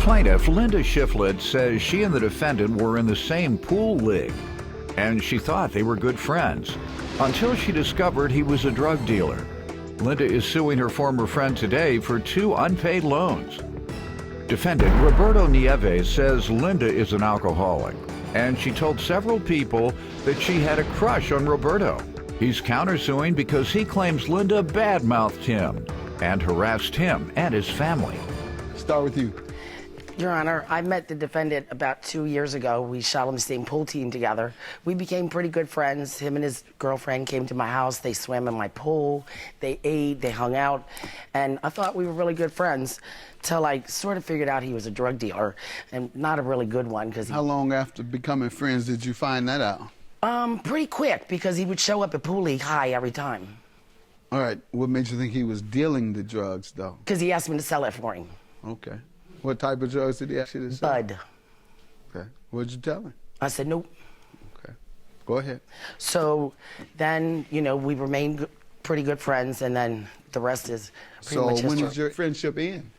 plaintiff, Linda Shiflett, says she and the defendant were in the same pool league, and she thought they were good friends until she discovered he was a drug dealer. Linda is suing her former friend today for 2 unpaid loans. Defendant Roberto Nieves says Linda is an alcoholic, and she told several people that she had a crush on Roberto. He's countersuing because he claims Linda badmouthed him and harassed him and his family. Start with you. Your Honor, I met the defendant about 2 years ago. We shot on the same pool team together. We became pretty good friends. Him and his girlfriend came to my house. They swam in my pool. They ate. They hung out. And I thought we were really good friends till I sort of figured out he was a drug dealer, and not a really good one. How long after becoming friends did you find that out? Pretty quick, because he would show up at Pool League high every time. All right. What made you think he was dealing the drugs, though? Because he asked me to sell it for him. Okay. What type of drugs did he ask you to sell? Bud. Okay. What'd you tell him? I said, nope. Okay. Go ahead. So then, you know, we remained pretty good friends, and then the rest is pretty much history. So when did your friendship end?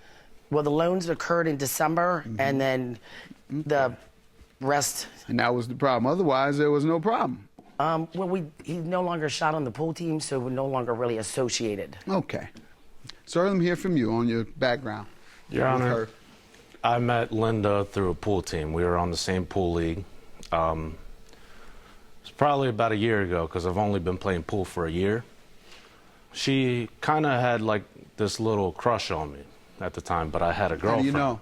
Well, the loans occurred in December, and then the rest. And that was the problem. Otherwise, there was no problem. Well, he no longer shot on the pool team, so we're no longer really associated. Okay. So let me hear from you on your background. Your Honor, I met Linda through a pool team. We were on the same pool league. It's probably about a year ago, because I've only been playing pool for a year. She kind of had like this little crush on me at the time, but I had a girlfriend. How do you know?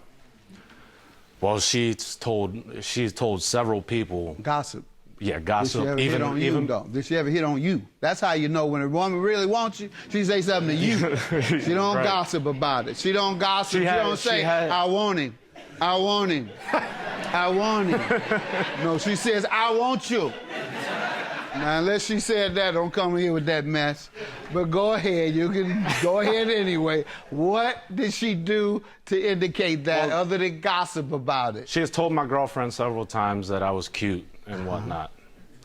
Well, she's told several people. Gossip. Yeah, gossip. Did she ever hit on you, though? Did she ever hit on you? That's how you know when a woman really wants you. She say something to you. She don't gossip about it. She don't gossip. She don't say, I want him. I want him. I want him. No, she says, I want you. Now, unless she said that, don't come here with that mess. But go ahead. You can go ahead anyway. What did she do to indicate that, other than gossip about it? She has told my girlfriend several times that I was cute and whatnot.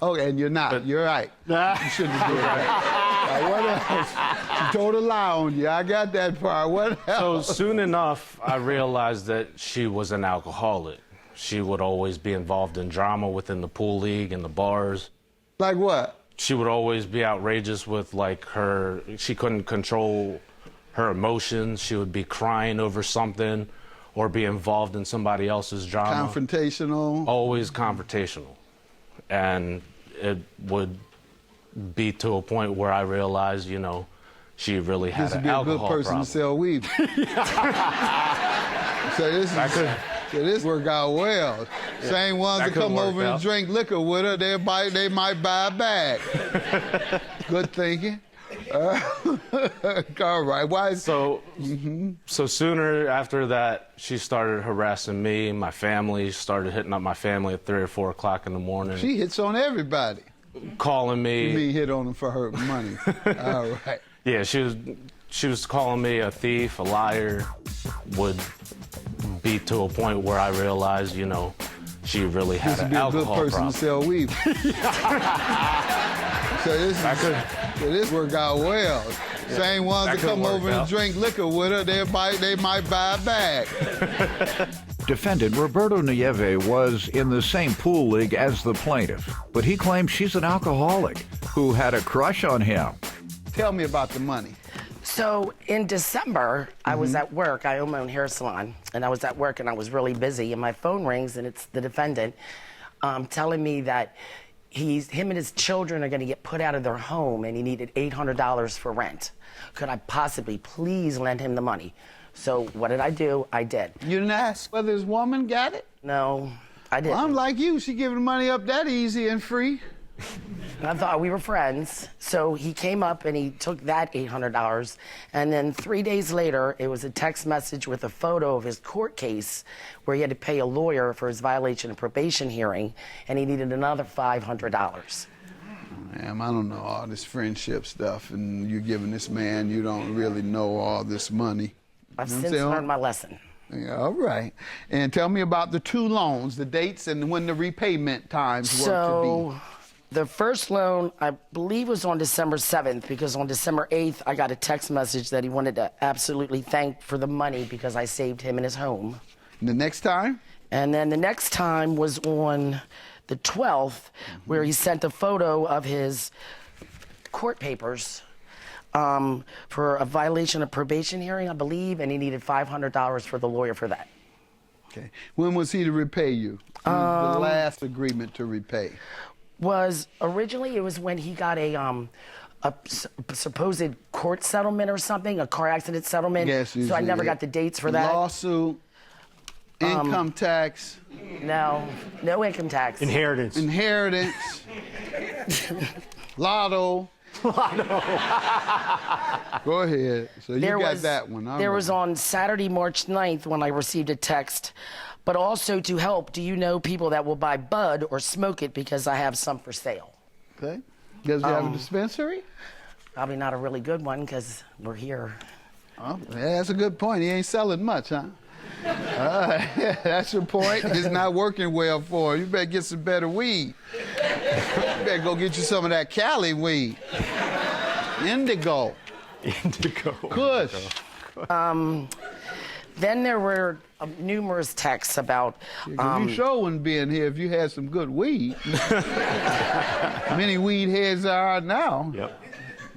Okay, and you're not. But you're right. You shouldn't have did that. What else? She told a lie on you. I got that part. What else? So soon enough, I realized that she was an alcoholic. She would always be involved in drama within the pool league and the bars. Like what? She would always be outrageous with, like, she couldn't control her emotions. She would be crying over something or be involved in somebody else's drama. Confrontational? Always confrontational. And it would be to a point where I realized, you know, she really had an alcohol problem. This would be a good person to sell weed. So this worked out well. Yeah, same ones that come over and drink liquor with her, they might buy a bag. Good thinking. All right. Why? So sooner after that, she started harassing me, my family. Started hitting up my family at 3 or 4 o'clock in the morning. She hits on everybody. Calling me. You mean hit on them for her money? All right. Yeah, she was calling me a thief, a liar. Would be to a point where I realized, you know, she really had an alcohol problem. This would be a good person to sell weed. So this worked out well. Yeah, same ones that come over and drink liquor with her, they might buy a bag. Defendant Roberto Nieves was in the same pool league as the plaintiff, but he claims she's an alcoholic who had a crush on him. Tell me about the money. So in December, I was at work. I own my own hair salon, and I was at work, and I was really busy, and my phone rings, and it's the defendant telling me that him and his children are going to get put out of their home, and he needed $800 for rent. Could I possibly please lend him the money? So what did I do? I did. You didn't ask whether his woman got it? No, I didn't. Well, I'm like you. She giving money up that easy and free. I thought we were friends. So he came up and he took that $800. And then 3 days later, it was a text message with a photo of his court case where he had to pay a lawyer for his violation of probation hearing, and he needed another $500. Ma'am, I don't know all this friendship stuff, and you're giving this man, you don't really know all this money. I've since learned my lesson. Yeah, all right. And tell me about the 2 loans, the dates, and when the repayment times were to be. The first loan, I believe, was on December 7th, because on December 8th, I got a text message that he wanted to absolutely thank for the money because I saved him and his home. The next time? And then the next time was on the 12th, where he sent a photo of his court papers for a violation of probation hearing, I believe, and he needed $500 for the lawyer for that. Okay. When was he to repay you? When was the last agreement to repay? Was originally, it was when he got a supposed court settlement or something, a car accident settlement. Yes, so I never got the dates for that. Lawsuit, income tax. No income tax. Inheritance. Lotto. Go ahead. So you got that one. There was on Saturday, March 9th, when I received a text. But also to help, do you know people that will buy bud or smoke it because I have some for sale? Okay. Does he have a dispensary? Probably not a really good one because we're here. Oh, yeah, that's a good point. He ain't selling much, huh? Yeah, that's your point. It's not working well for him. You better get some better weed. You better go get you some of that Cali weed. Indigo. Kush. Then there were numerous texts about... you sure wouldn't be in here if you had some good weed. Many weed heads there are now. Yep.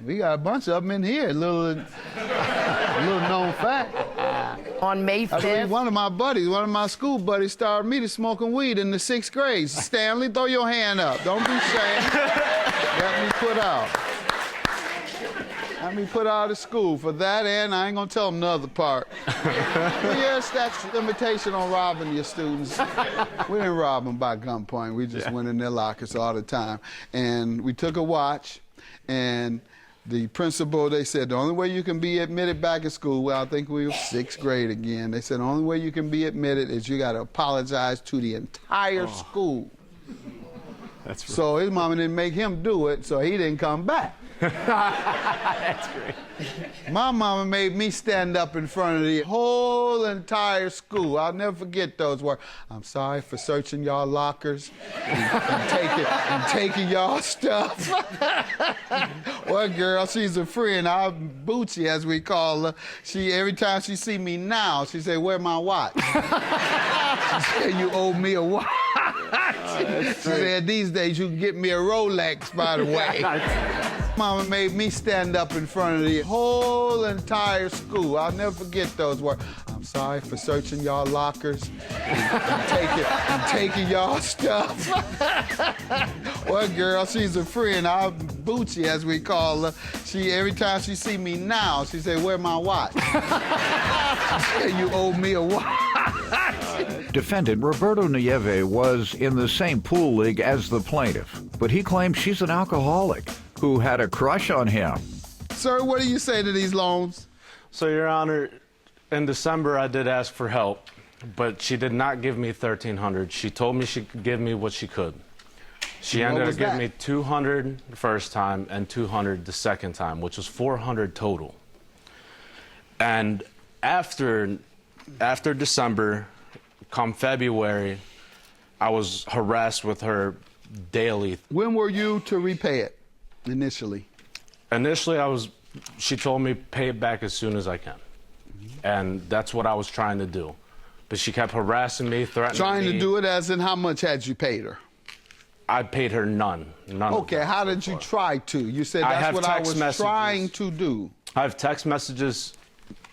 We got a bunch of them in here. A little known fact. On May 5th... I believe one of my school buddies started me to smoking weed in the 6th grade. Stanley, throw your hand up. Don't be ashamed. Let me put out. Let me put out of school for that, and I ain't gonna tell them the other part. But yes, that's the limitation on robbing your students. We didn't rob them by gunpoint. We just went in their lockers all the time. And we took a watch, and the principal, they said, the only way you can be admitted back at school, well, I think we were 6th grade again. They said, the only way you can be admitted is you gotta apologize to the entire school. That's right. So his mama didn't make him do it, so he didn't come back. That's great. My mama made me stand up in front of the whole entire school. I'll never forget those words. I'm sorry for searching y'all lockers and taking y'all stuff. One girl, she's a friend, our Boochie, as we call her. Every time she see me now, she say, "Where my watch?" She said, "You owe me a watch." She said, "These days you can get me a Rolex, by the way." Mama made me stand up in front of the whole entire school. I'll never forget those words. I'm sorry for searching y'all lockers and taking y'all stuff. One girl, she's a friend, our Boochie, as we call her. Every time she see me now, she say, "Where my watch?" She said, "You owe me a watch." Defendant Roberto Nieve was in the same pool league as the plaintiff, but he claims she's an alcoholic who had a crush on him. Sir, what do you say to these loans? So, Your Honor, in December I did ask for help, but she did not give me $1,300. She told me she could give me what she could. She ended up giving me $200 the first time and $200 the second time, which was $400 total. And after December, come February, I was harassed with her daily. When were you to repay it initially? Initially, she told me pay it back as soon as I can. And that's what I was trying to do. But she kept harassing me, threatening me. Trying to do it as in how much had you paid her? I paid her none. Okay, how did you try to? You said that's what I was trying to do. I have text messages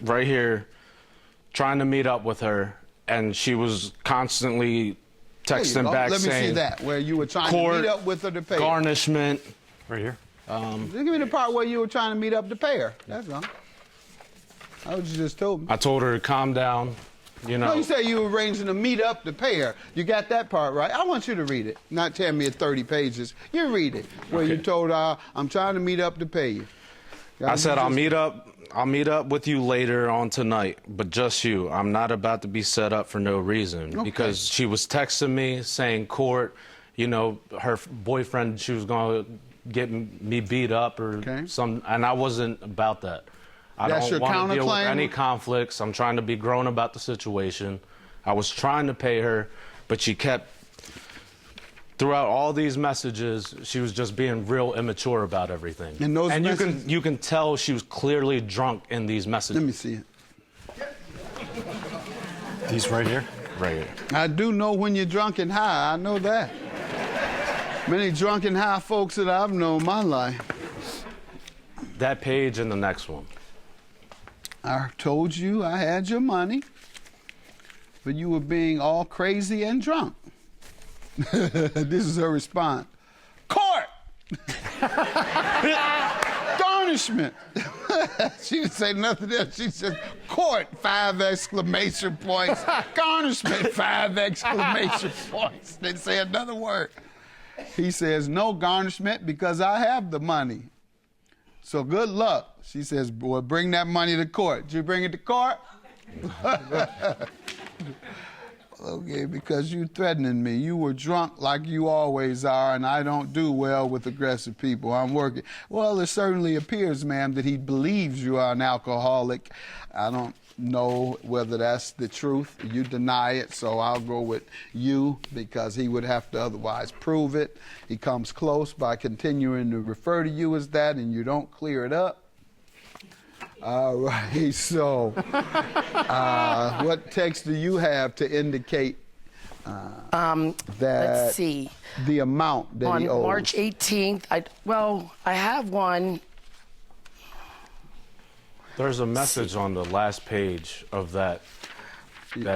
right here trying to meet up with her, and she was constantly texting back saying... Let me see that, where you were trying to meet up with her to pay her. Garnishment. Right here. Give me the part where you were trying to meet up to pay her. That's all. That's what you just told me. I told her to calm down, you know. No, you said you were arranging to meet up to pay her. You got that part right. I want you to read it, not tell me at 30 pages. You read it, where you told her, I'm trying to meet up to pay you. I said, I'll meet up with you later on tonight, but just you. I'm not about to be set up for no reason. Because she was texting me saying court, you know, her boyfriend, she was going to get me beat up or some, and I wasn't about that. I don't want to deal with any conflicts. I'm trying to be grown about the situation. I was trying to pay her, but she kept, throughout all these messages, she was just being real immature about everything. And those messages, you can tell she was clearly drunk in these messages. Let me see it. These right here? Right here. I do know when you're drunk and high. I know that. Many drunk and high folks that I've known in my life. That page and the next one. I told you I had your money, but you were being all crazy and drunk. This is her response. Court! Garnishment. She didn't say nothing else. She said, court, 5 exclamation points. Garnishment, 5 exclamation points. Didn't say another word. He says, no garnishment because I have the money. So good luck. She says, boy, bring that money to court. Did you bring it to court? Okay, because you threatening me. You were drunk like you always are, and I don't do well with aggressive people. I'm working. Well, it certainly appears, ma'am, that he believes you are an alcoholic. I don't know whether that's the truth. You deny it, so I'll go with you because he would have to otherwise prove it. He comes close by continuing to refer to you as that, and you don't clear it up. All right, so what text do you have to indicate that let's see. The amount that on he owes? March 18th, I have one. There's a message on the last page of that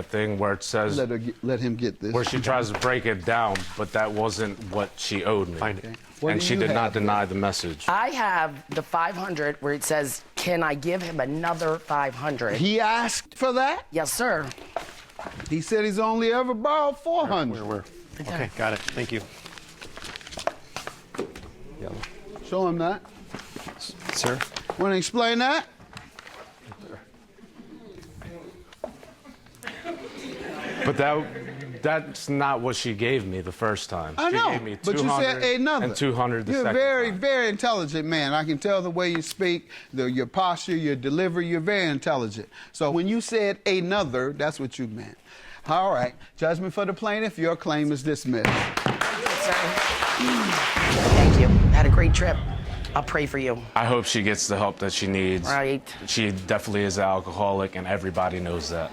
thing where it says Let him get this. where she tries to break it down, but that wasn't what she owed me. Find it. And she did not deny the message. I have the 500 where it says, can I give him another 500? He asked for that? Yes, sir. He said he's only ever borrowed 400. Where? Okay, got it. Thank you. Yellow. Show him that. Sir? Want to explain that? But that's not what she gave me the first time. I know, She gave me 200 but you said another. and 200 the You're a second very, time. very intelligent man. I can tell the way you speak, your posture, your delivery. You're very intelligent. So when you said another, that's what you meant. All right. Judgment for the plaintiff. Your claim is dismissed. Thank you. Had a great trip. I'll pray for you. I hope she gets the help that she needs. Right. She definitely is an alcoholic, and everybody knows that.